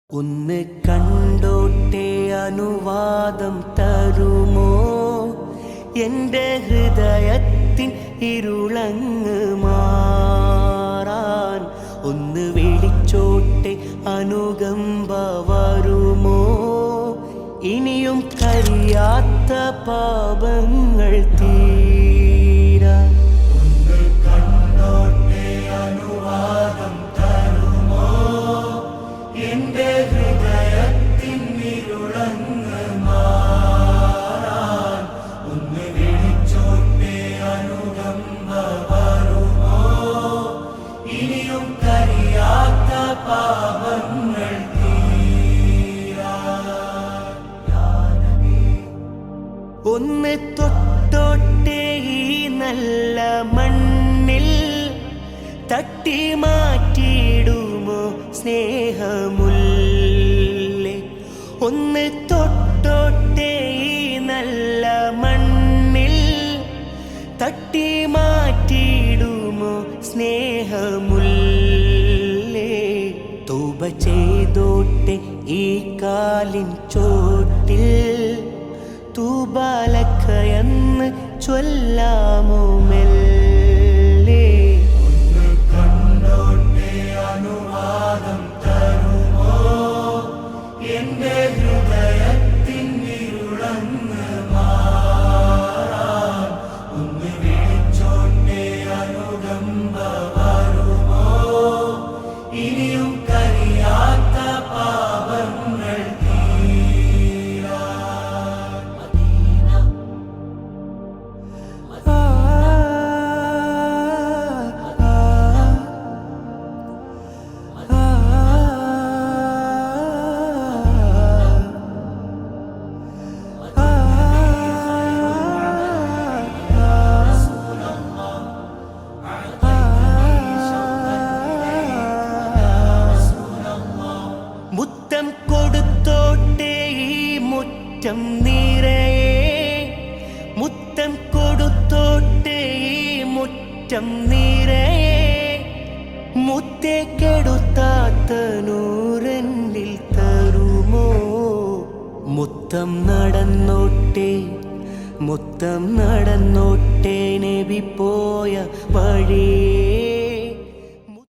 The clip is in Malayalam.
ഒന്ന് കണ്ടോട്ടെ അനുവാദം തരുമോ? എൻ്റെ ഹൃദയത്തിൻ ഇരുളങ്ങ് മാറാൻ ഒന്ന് വിളിച്ചോട്ടെ അനുകമ്പ വരുമോ? ഇനിയും കഴിയാത്ത പാപങ്ങൾ തീരാൻ എൻ്റെ ഹൃദയത്തിൻ ഇരുളങ്ങ് മാറാൻ ഒന്ന് വിളിച്ചോട്ടെ അനുകമ്പ വരുമോ? ഇനിയും കഴിയാത്ത പാപങ്ങൾ തീരാൻ ഒന്ന് തൊട്ടോട്ടെ ഈ നല്ല മണ്ണിൽ തട്ടി മാറ്റിയിടുമോ സ്നേഹമുല്ലേ? ഒന്ന് തൊട്ടോട്ടെ ഈ നല്ല മണ്ണിൽ തട്ടി മാറ്റിയിടുമോ സ്നേഹമുല്ലേ? തൗബ ചെയ്തോട്ടെ ഈ കാലിൻ ചോട്ടിൽ തൂബാലക്കയെന്ന് ചൊല്ലാമോ മെല്ലെ? അനുവാദം തരുമോ? എൻ്റെ ഹൃദയത്തിൻ ഇരുളങ്ങ് മാറാൻ ഒന്ന് വിളിച്ചോട്ടെ അനുകമ്പ വരുമോ? ഇനിയും കഴിയാത്ത പാപങ്ങൾ മുത്തം കൊടുത്തോട്ടെ ഈ മുറ്റം നിറയെ, മുത്തം കൊടുത്തോട്ടെ ഈ മുറ്റം നിറയെ, മുത്തേ കെടുത്താത്ത നൂറെന്നിൽ തരുമോ? മുത്തം നടന്നോട്ടെ, മുത്തം നടന്നോട്ടെ നബി പോയ വഴിയേ.